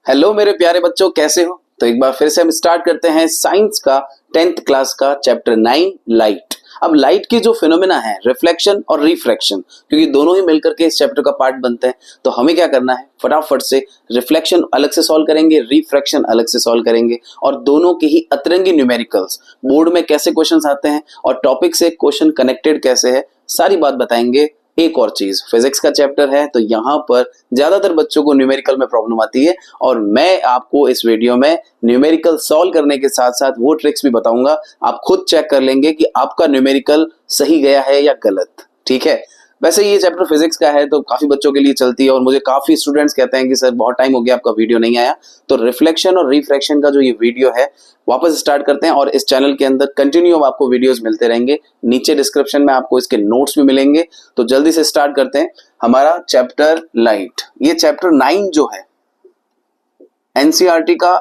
Hello मेरे प्यारे बच्चों, कैसे हो? तो एक बार फिर से हम स्टार्ट करते हैं साइंस का 10th क्लास का चैप्टर 9 लाइट। अब लाइट की जो फिनोमेना है रिफ्लेक्शन और रिफ्रैक्शन, क्योंकि दोनों ही मिलकर के इस चैप्टर का पार्ट बनते हैं, तो हमें क्या करना है, फटाफट से रिफ्लेक्शन अलग से सॉल्व करेंगे, रिफ्रैक्शन अलग से सॉल्व करेंगे और दोनों की ही अतरंगी न्यूमेरिकल्स बोर्ड में कैसे क्वेश्चंस आते हैं और टॉपिक से क्वेश्चन कनेक्टेड कैसे है, सारी बात बताएंगे। एक और चीज, फिजिक्स का चैप्टर है तो यहाँ पर ज्यादातर बच्चों को न्यूमेरिकल में प्रॉब्लम आती है और मैं आपको इस वीडियो में न्यूमेरिकल सॉल्व करने के साथ साथ वो ट्रिक्स भी बताऊंगा। आप खुद चेक कर लेंगे कि आपका न्यूमेरिकल सही गया है या गलत। ठीक है, वैसे ये चैप्टर फिजिक्स का है तो काफी बच्चों के लिए चलती है और मुझे काफी स्टूडेंट्स कहते हैं कि सर बहुत टाइम हो गया आपका वीडियो नहीं आया। तो रिफ्लेक्शन और रिफ्रैक्शन का जो ये वीडियो है वापस स्टार्ट करते हैं और इस चैनल के अंदर कंटिन्यू आपको वीडियोस मिलते रहेंगे। नीचे डिस्क्रिप्शन में आपको इसके नोट्स भी मिलेंगे। तो जल्दी से स्टार्ट करते हैं हमारा चैप्टर लाइट। ये चैप्टर 9 जो है एनसीईआरटी का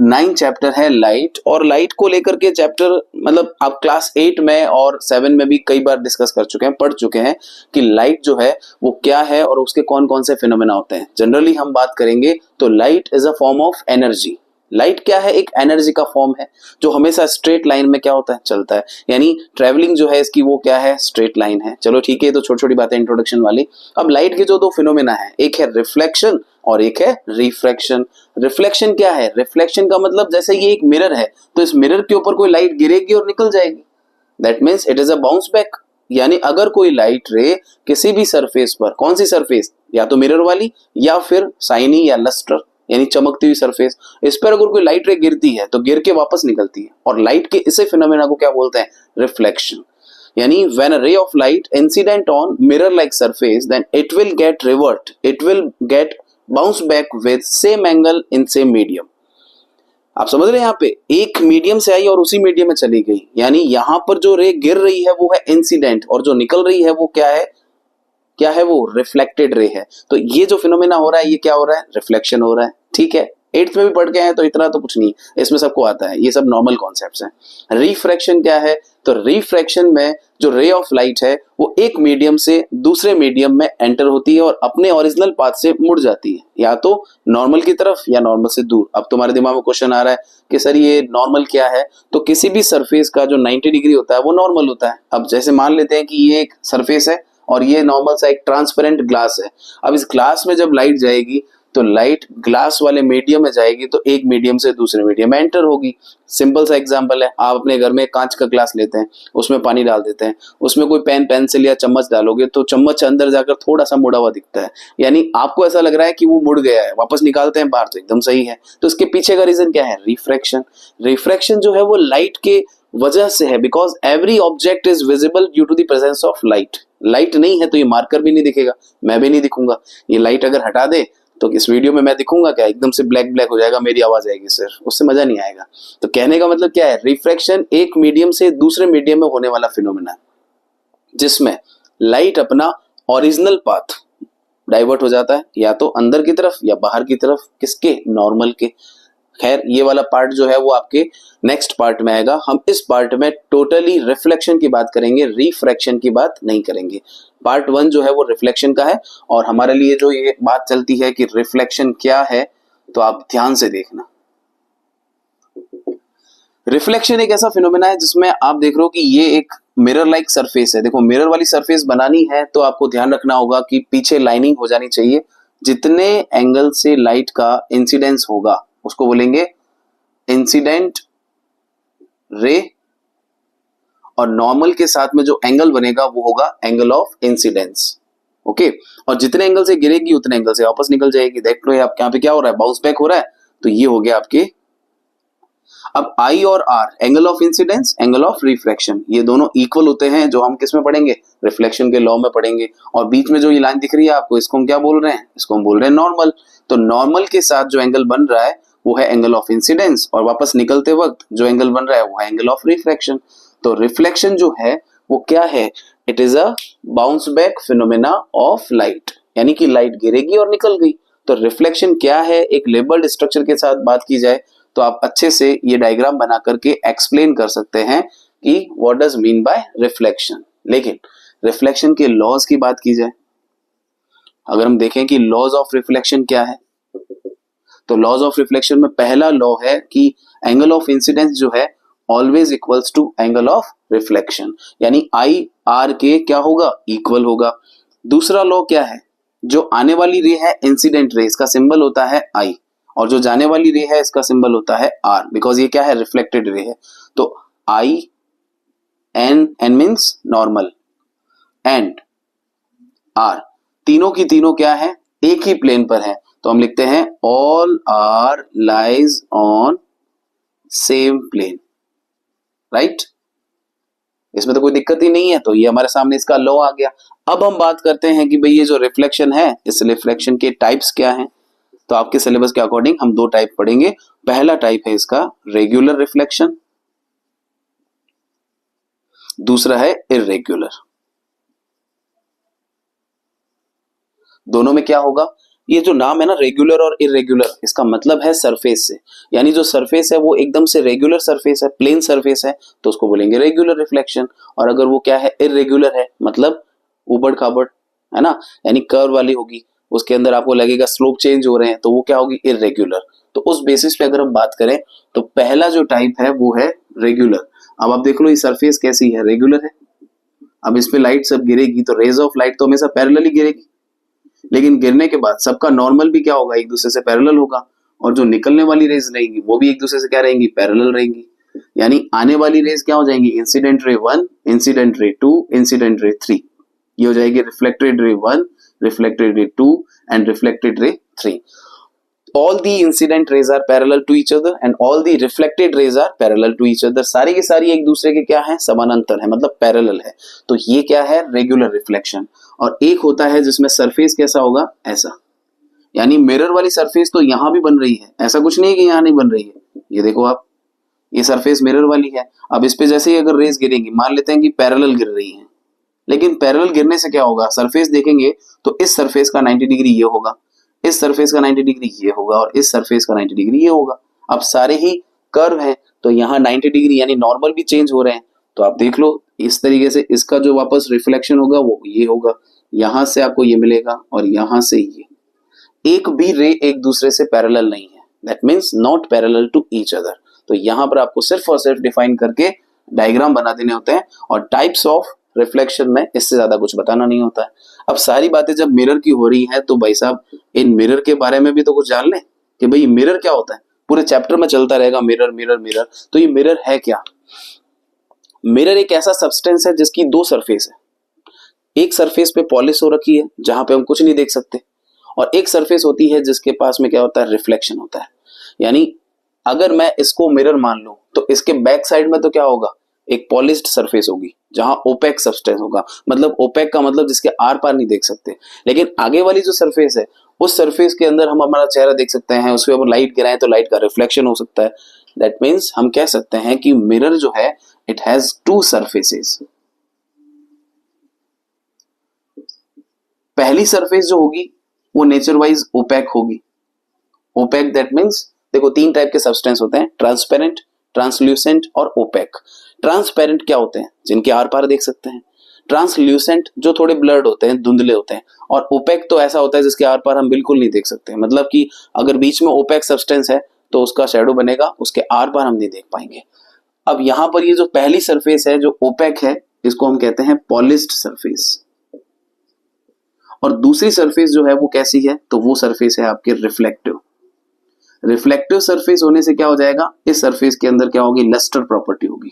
9 चैप्टर है लाइट। और लाइट को लेकर के चैप्टर मतलब आप क्लास 8 में और 7 में भी कई बार डिस्कस कर चुके हैं, पढ़ चुके हैं कि लाइट जो है वो क्या है और उसके कौन कौन से फिनोमेना होते हैं। जनरली हम बात करेंगे तो light is a form of energy. Light क्या है? एक एनर्जी का फॉर्म है जो हमेशा स्ट्रेट लाइन में क्या होता है, चलता है। यानी ट्रेवलिंग जो है इसकी वो क्या है, स्ट्रेट लाइन है। चलो ठीक है, तो छोटी छोटी बातें इंट्रोडक्शन वाली। अब लाइट के जो दो फिनोमेना है, एक है रिफ्लेक्शन और एक है रिफ्रैक्शन। रिफ्लेक्शन क्या है? रिफ्लेक्शन का मतलब जैसे ये एक मिरर है तो इस मिरर के ऊपर कोई लाइट गिरेगी और निकल जाएगी, that means it is a bounce back. यानी अगर कोई लाइट रे किसी भी सरफेस पर, कौन सी सरफेस, या तो मिरर वाली या फिर साइनी या लस्टर यानी चमकती हुई सरफेस, इस पर अगर कोई लाइट रे गिरती है तो गिर के वापस निकलती है और लाइट के इसे फिनोमेना को क्या बोलते हैं, रिफ्लेक्शन। यानी when a ray of light incident on mirror like surface then it will get revert, it will get bounce back with same angle in same medium. आप समझ रहे हैं, यहाँ पे एक मीडियम से आई और उसी मीडियम में चली गई। यानी यहाँ पर जो रे गिर रही है वो है इंसिडेंट और जो निकल रही है वो क्या है, क्या है वो रिफ्लेक्टेड रे है। तो ये जो फिनोमेना हो रहा है ये क्या हो रहा है, रिफ्लेक्शन हो रहा है। ठीक है, 8th में भी पढ़ के हैं तो इतना तो कुछ नहीं, इसमें सबको आता है, ये सब नॉर्मल कॉन्सेप्ट्स हैं। रिफ्रैक्शन क्या है? तो रिफ्रैक्शन में जो रे ऑफ लाइट है वो एक मीडियम से दूसरे मीडियम में एंटर होती है और अपने ओरिजिनल पाथ से मुड़ जाती है, या तो नॉर्मल की तरफ या नॉर्मल से दूर। अब तुम्हारे दिमाग में क्वेश्चन आ रहा है कि सर ये नॉर्मल क्या है? तो किसी भी सरफेस का जो 90 डिग्री होता है वो नॉर्मल होता है। अब जैसे मान लेते हैं कि ये एक सरफेस है और ये नॉर्मल सा एक ट्रांसपेरेंट ग्लास है। अब इस ग्लास में जब लाइट जाएगी तो लाइट ग्लास वाले मीडियम में जाएगी तो एक मीडियम से दूसरे मीडियम में एंटर होगी। सिंपल सा एग्जांपल है, आप अपने घर में कांच का ग्लास लेते हैं, उसमें पानी डाल देते हैं, उसमें कोई पेन पेंसिल या चम्मच डालोगे तो चम्मच अंदर जाकर थोड़ा सा मुड़ा हुआ दिखता है। यानी आपको ऐसा लग रहा है कि वो मुड़ गया है, वापस निकालते हैं बाहर तो एकदम सही है। तो इसके पीछे का रीजन क्या है, रिफ्रैक्शन। रिफ्रैक्शन जो है वो लाइट के वजह से है, because every object is visible due to the presence of light. Light नहीं है तो ये मार्कर भी नहीं दिखेगा, मैं भी नहीं दिखूंगा। ये लाइट अगर हटा दे तो इस वीडियो में मैं दिखूंगा क्या, एकदम से ब्लैक ब्लैक हो जाएगा, मेरी आवाज आएगी सिर्फ, उससे मजा नहीं आएगा। तो कहने का मतलब क्या है, रिफ्रैक्शन एक मीडियम से दूसरे मीडियम में होने वाला फिनोमेना है जिसमें लाइट अपना ओरिजिनल पाथ डाइवर्ट हो जाता है, या तो अंदर की तरफ या बाहर की तरफ, किसके, नॉर्मल के। खैर ये वाला पार्ट जो है वो आपके नेक्स्ट पार्ट में आएगा। हम इस पार्ट में टोटली रिफ्लेक्शन की बात करेंगे, रिफ्रैक्शन की बात नहीं करेंगे। पार्ट 1 जो है वो रिफ्लेक्शन का है और हमारे लिए जो ये बात चलती है कि रिफ्लेक्शन क्या है, तो आप ध्यान से देखना। रिफ्लेक्शन एक ऐसा फिनोमेना है जिसमें आप देख रहे हो कि ये एक मिरर लाइक सरफेस है। देखो, मिरर वाली सरफेस बनानी है तो आपको ध्यान रखना होगा कि पीछे लाइनिंग हो जानी चाहिए। जितने एंगल से लाइट का इंसिडेंस होगा उसको बोलेंगे इंसिडेंट रे, और नॉर्मल के साथ में जो एंगल बनेगा वो होगा एंगल ऑफ इंसिडेंस। ओके, और जितने एंगल से गिरेगी उतने एंगल से वापस निकल जाएगी। देख लो आप यहाँ पे क्या हो रहा है, बाउंस बैक हो रहा है। तो ये हो गया आपके। अब आई और R, angle of incidence, angle of refraction, ये दोनों इक्वल होते हैं, जो हम किस में पढ़ेंगे, रिफ्लेक्शन के लॉ में पढ़ेंगे। और बीच में जो ये लाइन दिख रही है आपको, इसको हम क्या बोल रहे हैं, इसको हम बोल रहे हैं नॉर्मल। तो नॉर्मल के साथ जो एंगल बन रहा है वो है एंगल ऑफ इंसिडेंस और वापस निकलते वक्त जो एंगल बन रहा है वो है एंगल ऑफ रिफ्रैक्शन। तो रिफ्लेक्शन जो है वो क्या है, it is a bounce back phenomena of light, यानी कि लाइट गिरेगी और निकल गई। तो रिफ्लेक्शन क्या है, एक लेबल्ड स्ट्रक्चर के साथ बात की जाए तो आप अच्छे से ये डायग्राम बना करके एक्सप्लेन कर सकते हैं कि what does mean by reflection. लेकिन रिफ्लेक्शन के लॉज की बात की जाए, अगर हम देखें कि लॉज ऑफ रिफ्लेक्शन क्या है, तो लॉज ऑफ रिफ्लेक्शन में पहला लॉ है कि एंगल ऑफ इंसिडेंस जो है always equals to angle of reflection, यानी आई आर के क्या होगा, इक्वल होगा। दूसरा लॉ क्या है, जो आने वाली रे है इंसिडेंट रे, इसका सिंबल होता है आई, और जो जाने वाली रे है इसका सिंबल होता है आर, बिकॉज ये क्या है, रिफ्लेक्टेड रे है। तो I N means normal and R, तीनों की तीनों क्या है, एक ही प्लेन पर है, तो हम लिखते हैं all are lies on same plane, right. इसमें तो कोई दिक्कत ही नहीं है, तो ये हमारे सामने इसका लॉ आ गया। अब हम बात करते हैं कि भाई ये जो रिफ्लेक्शन है, इस रिफ्लेक्शन के टाइप्स क्या हैं। तो आपके सिलेबस के अकॉर्डिंग हम दो टाइप पढ़ेंगे। पहला टाइप है इसका रेगुलर रिफ्लेक्शन, दूसरा है इर्रेगुलर। दोनों में क्या होगा, ये जो नाम है ना रेगुलर और इर्रेगुलर, इसका मतलब है सरफेस से, यानी जो सरफेस है वो एकदम से रेगुलर सरफेस है, प्लेन सरफेस है, तो उसको बोलेंगे रेगुलर रिफ्लेक्शन। और अगर वो क्या है, इर्रेगुलर है, मतलब उबड़ खाबड़ है ना, यानी कर्व वाली होगी, उसके अंदर आपको लगेगा स्लोप चेंज हो रहे हैं, तो वो क्या होगी, इर्रेगुलर। तो उस बेसिस पे अगर हम बात करें तो पहला जो टाइप है वो है रेगुलर। अब आप देख लो ये सरफेस कैसी है, रेगुलर है। अब इस पे लाइट सब गिरेगी तो रेज ऑफ लाइट तो हमेशा पैरेलल ही गिरेगी, लेकिन गिरने के बाद सबका नॉर्मल भी क्या होगा, एक दूसरे से पैरेलल होगा, और जो निकलने वाली रेज रहेंगी वो भी एक दूसरे से क्या रहेंगी, पैरेलल रहेंगी। यानी आने वाली रेज क्या हो जाएंगी, incident ray 1, incident ray 2, incident ray 3, ये हो जाएगी reflected ray 1, reflected ray 2 and reflected ray 3। all the incident rays are parallel to each other and all the reflected rays are parallel to each other। सारी की सारी एक दूसरे के क्या है, समानांतर है, मतलब पैरेलल है। तो ये क्या है, रेगुलर रिफ्लेक्शन। और एक होता है जिसमें सरफेस कैसा होगा, ऐसा, यानी मिरर वाली सरफेस तो यहां भी बन रही है, ऐसा कुछ नहीं है कि यहां नहीं बन रही है। ये देखो आप, ये सरफेस मिरर वाली है। अब इस पे जैसे ही अगर रेज गिरेंगी, मान लेते हैं कि पैरेलल गिर रही है, लेकिन पैरेलल गिरने से क्या होगा, सरफेस देखेंगे तो इस सरफेस का 90 डिग्री ये होगा, इस सरफेस का 90 डिग्री ये होगा, और इस सरफेस का 90 डिग्री ये होगा। अब सारे ही कर्व हैं, तो यहाँ 90 डिग्री यानी नॉर्मल भी चेंज हो रहे हैं। तो आप देख लो इस तरीके से इसका जो वापस रिफ्लेक्शन होगा वो ये होगा, यहां से आपको ये मिलेगा और यहां से ये। एक भी रे एक दूसरे से पैरेलल नहीं है, that means not parallel to each other. तो यहां पर आपको सिर्फ और सिर्फ डिफाइन करके डायग्राम बना देने होते हैं, और टाइप्स ऑफ रिफ्लेक्शन में इससे ज्यादा कुछ बताना नहीं होता है। अब सारी बातें जब मिरर की हो रही हैं तो भाई साहब इन मिरर के बारे में भी तो कुछ जान लें कि भाई मिरर क्या होता है। पूरे चैप्टर में चलता रहेगा मिरर मिरर मिरर, तो ये मिरर है क्या। मिरर एक ऐसा सब्सटेंस है जिसकी दो सरफेस है। एक सरफेस पे पॉलिश हो रखी है जहां पे हम कुछ नहीं देख सकते, और एक सरफेस होती है जिसके पास में क्या होता है, रिफ्लेक्शन होता है। यानी अगर मैं इसको मिरर मान लूं तो इसके बैक साइड में तो क्या होगा, एक पॉलिश्ड सरफेस होगी जहां ओपेक सब्सटेंस होगा, मतलब ओपेक का मतलब जिसके आर पार नहीं देख सकते। लेकिन आगे वाली जो सरफेस है उस सरफेस के अंदर हम हमारा चेहरा देख सकते हैं, उसके ऊपर लाइट गिराएं तो लाइट का रिफ्लेक्शन हो सकता है। दैट मीन्स हम कह सकते हैं कि मिरर जो है इट हैज टू सरफेसेस। पहली सरफेस जो होगी वो नेचर वाइज ओपेक होगी। ओपेक दैट मीन्स देखो तीन टाइप के सब्सटेंस होते हैं, ट्रांसपेरेंट, ट्रांसल्यूसेंट और ओपेक। ट्रांसपेरेंट क्या होते हैं, जिनके आर पार देख सकते हैं। ट्रांसल्यूसेंट जो थोड़े ब्लर्ड होते हैं, धुंधले होते हैं। और ओपेक तो ऐसा होता है जिसके आर पार हम बिल्कुल नहीं देख सकते, मतलब कि अगर बीच में ओपेक सब्सटेंस है तो उसका शैडो बनेगा, उसके आर पार हम नहीं देख पाएंगे। अब यहां पर ये जो पहली सरफेस है जो ओपेक है, इसको हम कहते हैं पॉलिश्ड सरफेस। और दूसरी सरफेस जो है वो कैसी है, तो वो सरफेस है आपके रिफ्लेक्टिव। रिफ्लेक्टिव सरफेस होने से क्या हो जाएगा, इस सरफेस के अंदर क्या होगी, लस्टर प्रॉपर्टी होगी,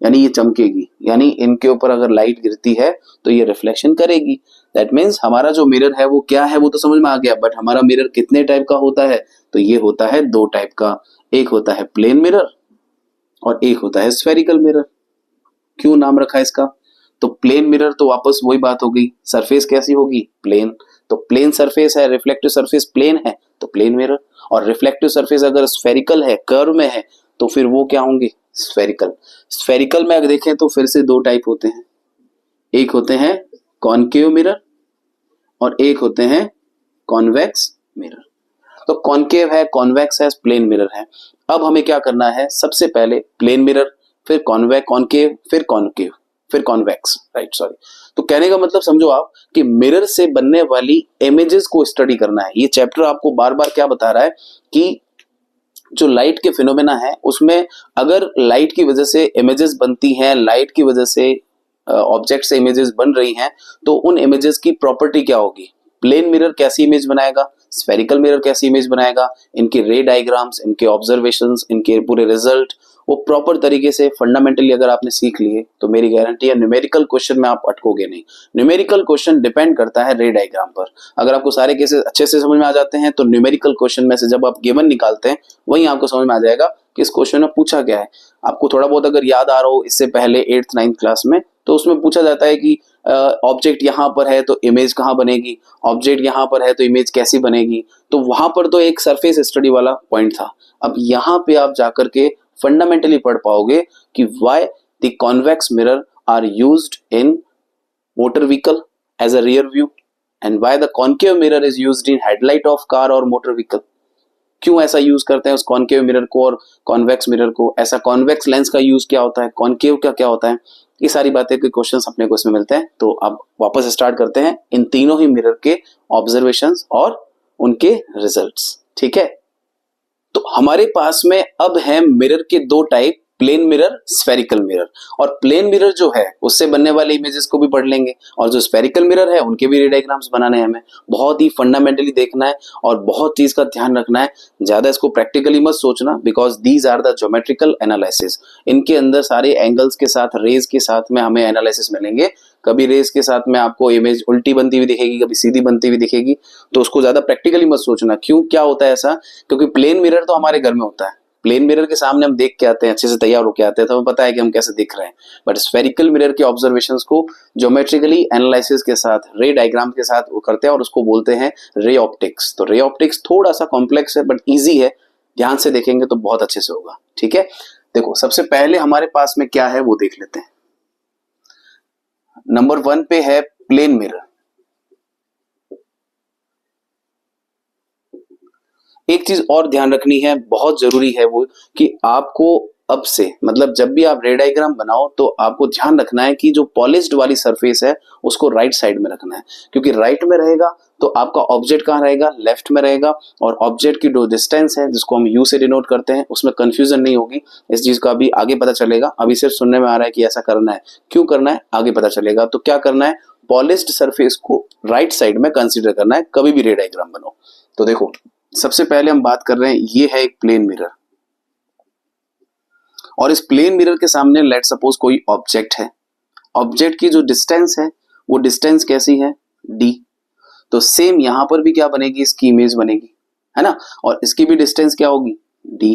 यानी ये चमकेगी, यानी इनके ऊपर अगर लाइट गिरती है तो ये रिफ्लेक्शन करेगी। दैट मीन्स हमारा जो मिरर है वो क्या है, वो तो समझ में आ गया, बट हमारा मिरर कितने टाइप का होता है, तो ये होता है दो टाइप का। एक होता है प्लेन मिरर और एक होता है स्फेरिकल मिरर। क्यों नाम रखा इसका, तो प्लेन मिरर तो वापस वही बात हो गई, सरफेस कैसी होगी, प्लेन। तो प्लेन सरफेस है, रिफ्लेक्टिव सरफेस प्लेन है तो प्लेन मिरर। और रिफ्लेक्टिव सरफेस अगर स्फेरिकल है, कर्व में है, तो फिर वो क्या होंगे, स्फेरिकल। स्फेरिकल में अगर देखें तो फिर से दो टाइप होते हैं, एक होते हैं कॉनकेव मिरर और एक होते हैं कॉन्वेक्स मिरर। तो कॉनकेव है, कॉन्वेक्स है, प्लेन मिरर है। अब हमें क्या करना है, सबसे पहले प्लेन मिरर, फिर कॉन्केव, फिर कॉनकेव। फिर कॉन्वेक्स, राइट, सॉरी। तो कहने का मतलब समझो आप कि मिरर से बनने वाली इमेजेस को स्टडी करना है। ये चैप्टर आपको बार बार क्या बता रहा है कि जो लाइट के फिनोमेना है उसमें अगर लाइट की वजह से इमेजेस बनती हैं, लाइट की वजह से ऑब्जेक्ट से इमेजेस बन रही हैं, तो उन इमेजेस की प्रॉपर्टी क्या होगी। प्लेन मिरर कैसी इमेज बनाएगा, स्फेरिकल मिरर कैसी इमेज बनाएगा, इनके रे डायग्राम्स, इनके ऑब्जर्वेशंस, इनके पूरे रिजल्ट वो प्रॉपर तरीके से फंडामेंटली अगर आपने सीख लिए तो मेरी गारंटी है न्यूमेरिकल क्वेश्चन में आप अटकोगे नहीं। न्यूमेरिकल क्वेश्चन डिपेंड करता है रे डायग्राम पर। अगर आपको सारे केसेस अच्छे से समझ में आ जाते हैं तो न्यूमेरिकल क्वेश्चन में से जब आप गिवन निकालते हैं वहीं आपको समझ में आ जाएगा कि इस क्वेश्चन में पूछा क्या है। आपको थोड़ा बहुत अगर याद आ रहा हो इससे पहले 8th 9th क्लास में, तो उसमें पूछा जाता है कि ऑब्जेक्ट यहाँ पर है तो इमेज कहाँ बनेगी, ऑब्जेक्ट यहाँ पर है तो इमेज कैसी बनेगी। तो वहां पर तो एक सरफेस स्टडी वाला पॉइंट था। अब यहाँ पे आप जाकर के फंडामेंटली पढ़ पाओगे कि why the convex mirror are used in motor vehicle as a rear view and why the concave mirror is used in headlight of car और मोटर व्हीकल। क्यों ऐसा यूज करते हैं उस कॉन्केव मिरर को और कॉन्वेक्स मिरर को, ऐसा कॉन्वेक्स लेंस का यूज क्या होता है, कॉन्केव का क्या होता है, ये सारी बातें के क्वेश्चंस अपने को इसमें मिलते हैं। तो अब वापस स्टार्ट करते हैं इन तीनों ही मिरर के ऑब्जर्वेशंस और उनके रिजल्ट्स, ठीक है। तो हमारे पास में अब है मिरर के दो type, plane mirror, spherical mirror. और प्लेन मिरर जो है उससे बनने वाले इमेजेस को भी पढ़ लेंगे और जो स्फेरिकल मिरर है उनके भी रे डायग्राम्स बनाने हैं हमें। बहुत ही फंडामेंटली देखना है और बहुत चीज का ध्यान रखना है। ज्यादा इसको प्रैक्टिकली मत सोचना because these are the geometrical analysis. इनके अंदर सारे एंगल्स के साथ, रेज के साथ में हमें एनालिसिस मिलेंगे। कभी रेज के साथ में आपको इमेज उल्टी बनती हुई दिखेगी, कभी सीधी बनती हुई दिखेगी, तो उसको ज्यादा प्रैक्टिकली मत सोचना। क्यों, क्या होता है ऐसा, क्योंकि प्लेन मिरर तो हमारे घर में होता है, प्लेन मिरर के सामने हम देख के आते हैं, अच्छे से तैयार होके आते हैं तो हमें पता है कि हम कैसे दिख रहे हैं। बट स्फेरिकल मिरर के ऑब्जर्वेशंस को ज्योमेट्रिकली एनालिसिस के साथ, रे डायग्राम के साथ वो करते हैं और उसको बोलते हैं रे ऑप्टिक्स। तो रे ऑप्टिक्स थोड़ा सा कॉम्प्लेक्स है बट इजी है, ध्यान से देखेंगे तो बहुत अच्छे से होगा, ठीक है। देखो सबसे पहले हमारे पास में क्या है वो देख लेते हैं। नंबर 1 पे है प्लेन मिरर। एक चीज और ध्यान रखनी है, बहुत जरूरी है वो, कि आपको अब से मतलब जब भी आप रे डायग्राम बनाओ तो आपको ध्यान रखना है कि जो पॉलिश्ड वाली सरफेस है उसको राइट साइड में रखना है। क्योंकि राइट में रहेगा तो आपका ऑब्जेक्ट कहाँ रहेगा, लेफ्ट में रहेगा। और ऑब्जेक्ट की जो डिस्टेंस है जिसको हम यू से डिनोट करते हैं उसमें कंफ्यूजन नहीं होगी। इस चीज का अभी आगे पता चलेगा, अभी सिर्फ सुनने में आ रहा है कि ऐसा करना है, क्यों करना है आगे पता चलेगा। तो क्या करना है, पॉलिश्ड सरफेस को राइट साइड में कंसिडर करना है कभी भी रे डायग्राम बनो। तो देखो सबसे पहले हम बात कर रहे हैं, ये है एक प्लेन मिरर और इस प्लेन मिरर के सामने लेट सपोज कोई ऑब्जेक्ट है। ऑब्जेक्ट की जो डिस्टेंस है वो डिस्टेंस कैसी है, d। तो सेम यहां पर भी क्या बनेगी, इसकी इमेज बनेगी, है ना। और इसकी भी डिस्टेंस क्या होगी, d।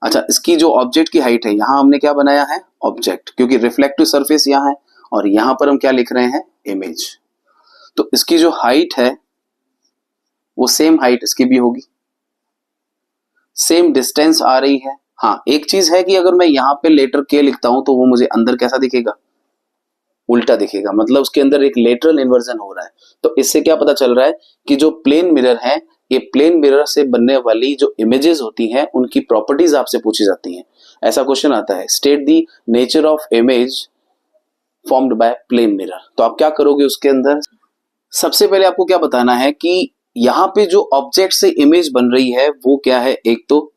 अच्छा, इसकी जो ऑब्जेक्ट की हाइट है, यहां हमने क्या बनाया है, ऑब्जेक्ट, क्योंकि रिफ्लेक्टिव सरफेस यहां है और यहां पर हम क्या लिख रहे हैं, इमेज। तो इसकी जो हाइट है वो सेम हाइट इसकी भी होगी, सेम डिस्टेंस आ रही है। हाँ, एक चीज है कि अगर मैं यहाँ पे लेटर के लिखता हूं तो वो मुझे अंदर कैसा दिखेगा, उल्टा दिखेगा, मतलब उसके अंदर एक लेटरल इन्वर्जन हो रहा है। तो इससे क्या पता चल रहा है कि जो प्लेन मिरर है, ये प्लेन मिरर से बनने वाली जो इमेजेस होती हैं उनकी प्रॉपर्टीज आपसे पूछी जाती हैं। ऐसा क्वेश्चन आता है, state the nature of image formed by plane mirror. तो आप क्या करोगे उसके अंदर, सबसे पहले आपको क्या बताना है कि यहाँ पे जो ऑब्जेक्ट से इमेज बन रही है वो क्या है, एक तो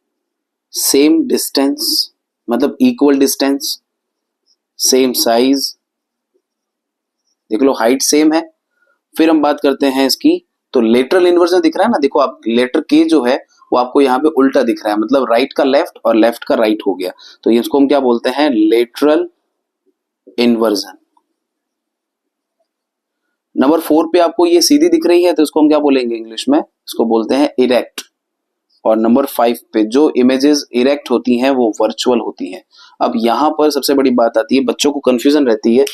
सेम डिस्टेंस मतलब इक्वल डिस्टेंस, सेम साइज, देख लो हाइट सेम है। फिर हम बात करते हैं इसकी, तो लेटरल इन्वर्जन दिख रहा है ना, देखो आप लेटर के जो है वो आपको यहाँ पे उल्टा दिख रहा है, मतलब राइट का लेफ्ट और लेफ्ट का राइट हो गया। तो इसको हम क्या बोलते हैं, लेटरल इन्वर्जन। नंबर 4 पे आपको ये सीधी दिख रही है तो इसको हम क्या बोलेंगे इंग्लिश में, इसको बोलते हैं इरेक्ट। और नंबर 5 पे जो इमेजेस इरेक्ट होती हैं वो वर्चुअल होती हैं। अब यहाँ पर सबसे बड़ी बात आती है, बच्चों को कंफ्यूजन रहती है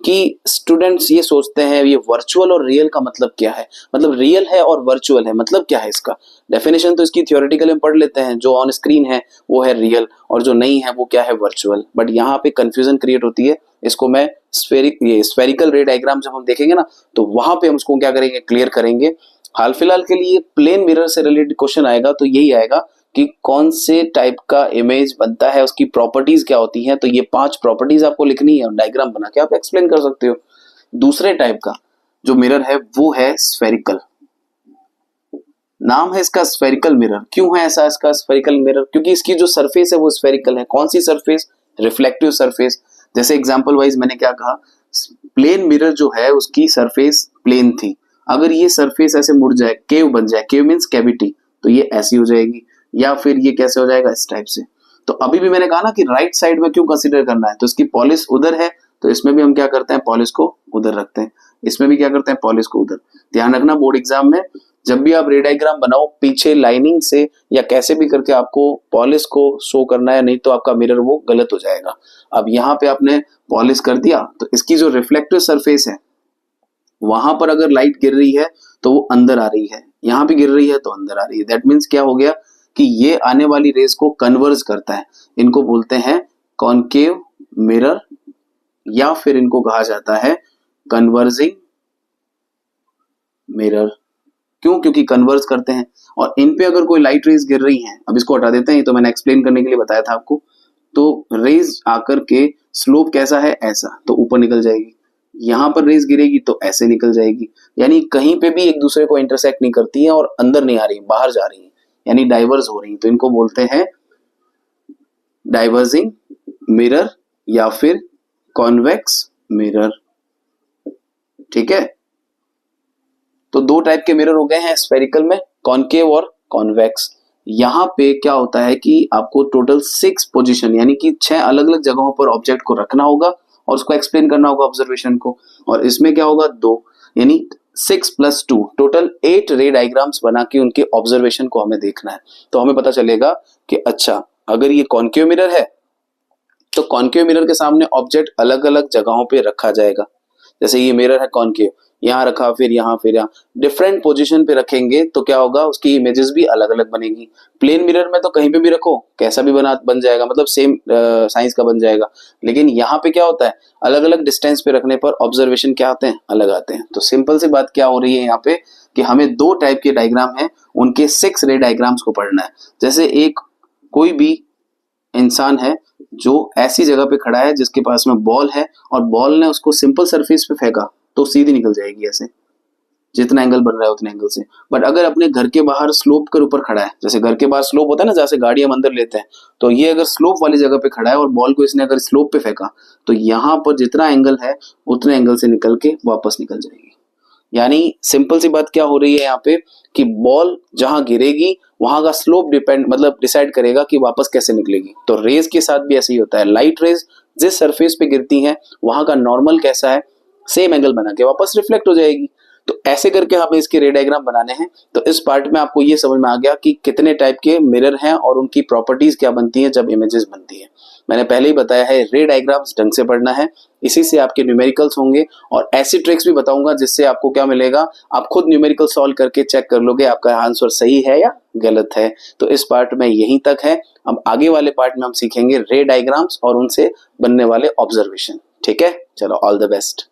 कि स्टूडेंट्स ये सोचते हैं ये वर्चुअल और रियल का मतलब क्या है, मतलब रियल है और वर्चुअल है, मतलब क्या है इसका। डेफिनेशन तो इसकी थियोरेटिकल में पढ़ लेते हैं, जो ऑन स्क्रीन है वो है रियल और जो नहीं है वो क्या है, वर्चुअल। बट यहाँ पे कंफ्यूजन क्रिएट होती है, इसको मैं स्फेरिकल रे डायग्राम जब हम देखेंगे ना तो वहां पे हम उसको क्या करेंगे, क्लियर करेंगे। हाल फिलहाल के लिए प्लेन मिरर से रिलेटेड क्वेश्चन आएगा तो यही आएगा कि कौन से टाइप का इमेज बनता है, उसकी प्रॉपर्टीज क्या होती हैं। तो ये 5 प्रॉपर्टीज आपको लिखनी है और डायग्राम बना के आप एक्सप्लेन कर सकते हो। दूसरे टाइप का जो मिरर है वो है स्फेरिकल। नाम है इसका स्फेरिकल मिरर। क्यों है ऐसा इसका स्फेरिकल मिरर? क्योंकि इसकी जो सरफेस है वो स्फेरिकल है। कौन सी सरफेस? Reflective surface. जैसे एग्जांपल वाइज मैंने क्या कहा, प्लेन मिरर जो है उसकी सरफेस प्लेन थी, अगर ये सरफेस ऐसे मुड़ जाए, केव बन जाए, केव मींस कैविटी, तो ये ऐसी हो जाएगी, या फिर ये कैसे हो जाएगा, इस टाइप से। तो अभी भी मैंने कहा ना कि राइट साइड में क्यों कंसीडर करना है, तो इसकी पॉलिश उधर है, तो इसमें भी हम क्या करते हैं, पॉलिश को उधर रखते हैं, इसमें भी क्या करते हैं, पॉलिश को उधर। ध्यान रखना बोर्ड एग्जाम में जब भी आप रे डायग्राम बनाओ, पीछे लाइनिंग से या कैसे भी करके आपको पॉलिश को शो करना है, नहीं तो आपका मिरर वो गलत हो जाएगा। अब यहाँ पे आपने पॉलिश कर दिया, तो इसकी जो रिफ्लेक्टिव सरफेस है वहां पर अगर लाइट गिर रही है तो वो अंदर आ रही है, यहाँ पे गिर रही है तो अंदर आ रही है। दैट मीन्स क्या हो गया कि ये आने वाली रेज को कन्वर्ज करता है। इनको बोलते हैं कॉनकेव मिरर, या फिर इनको कहा जाता है कन्वर्जिंग मिरर। क्यों? क्योंकि कन्वर्ज करते हैं। और इन पे अगर कोई लाइट रेज गिर रही हैं, अब इसको हटा देते हैं, ये तो मैंने एक्सप्लेन करने के लिए बताया था आपको। तो रेज आकर के स्लोप कैसा है, ऐसा, तो ऊपर निकल जाएगी। यहां पर रेज गिरेगी तो ऐसे निकल जाएगी, यानी कहीं पे भी एक दूसरे को इंटरसेक्ट नहीं करती है और अंदर नहीं आ रही, बाहर जा रही है, यानी डाइवर्स हो रही है। तो इनको बोलते हैं डाइवर्जिंग मिरर या फिर कॉन्वेक्स मिरर। ठीक है, तो 2 टाइप के मिरर हो गए हैं स्फेरिकल में, कॉनकेव और कॉन्वेक्स। यहाँ पे क्या होता है कि आपको टोटल 6 पोजीशन यानी कि 6 अलग अलग जगहों पर ऑब्जेक्ट को रखना होगा और उसको एक्सप्लेन करना होगा ऑब्जर्वेशन को। और इसमें क्या होगा, 2 यानी 6 + 2 टोटल 8 रे डायग्राम्स बना के उनके ऑब्जर्वेशन को हमें देखना है। तो हमें पता चलेगा कि अच्छा अगर ये कॉनकेव मिरर है तो कॉनकेव मिरर के सामने ऑब्जेक्ट अलग अलग जगहों पे रखा जाएगा। जैसे ये मिरर है कॉनकेव, यहाँ रखा, फिर यहाँ, फिर यहाँ, डिफरेंट पोजीशन पे रखेंगे तो क्या होगा, उसकी इमेजेस भी अलग अलग बनेगी। प्लेन मिरर में तो कहीं पे भी रखो कैसा भी बन जाएगा, मतलब सेम साइज का बन जाएगा। लेकिन यहाँ पे क्या होता है, अलग अलग डिस्टेंस पे रखने पर ऑब्जर्वेशन क्या आते हैं, अलग आते हैं। तो सिंपल सी बात क्या हो रही है यहाँ पे कि हमें 2 टाइप के डायग्राम है, उनके 6 रे डायग्राम्स को पढ़ना है। जैसे एक कोई भी इंसान है जो ऐसी जगह पे खड़ा है जिसके पास में बॉल है और बॉल ने उसको सिंपल सरफेस पे फेंका तो सीधी निकल जाएगी, ऐसे जितना एंगल बन रहा है उतने एंगल से। बट अगर अपने घर के बाहर स्लोप के ऊपर खड़ा है, जैसे घर के बाहर स्लोप होता है ना, जैसे गाड़ी हम अंदर लेते हैं, तो ये अगर स्लोप वाली जगह पे खड़ा है और बॉल को इसने अगर स्लोप पे फेंका तो यहाँ पर जितना एंगल है उतने एंगल से निकल के वापस निकल जाएगी। यानी सिंपल सी बात क्या हो रही है यहाँ पे कि बॉल जहां गिरेगी वहां का स्लोप डिसाइड करेगा कि वापस कैसे निकलेगी। तो रेज के साथ भी ऐसे ही होता है, लाइट रेज जिस सरफेस पे गिरती हैं वहां का नॉर्मल कैसा है, सेम एंगल बना के वापस रिफ्लेक्ट हो जाएगी। तो ऐसे करके हमें इसके रे डायग्राम बनाने हैं। तो इस पार्ट में आपको ये समझ में आ गया कि कितने टाइप के मिरर हैं और उनकी प्रॉपर्टीज क्या बनती हैं जब इमेजेस बनती है। मैंने पहले ही बताया है, रे डायग्राम्स ढंग से पढ़ना है, इसी से आपके न्यूमेरिकल्स होंगे। और ऐसी ट्रिक्स भी बताऊंगा जिससे आपको क्या मिलेगा, आप खुद न्यूमेरिकल सॉल्व करके चेक कर लोगे आपका आंसर सही है या गलत है। तो इस पार्ट में यहीं तक है। अब आगे वाले पार्ट में हम सीखेंगे रे डायग्राम्स और उनसे बनने वाले ऑब्जर्वेशन। ठीक है, चलो, ऑल द बेस्ट।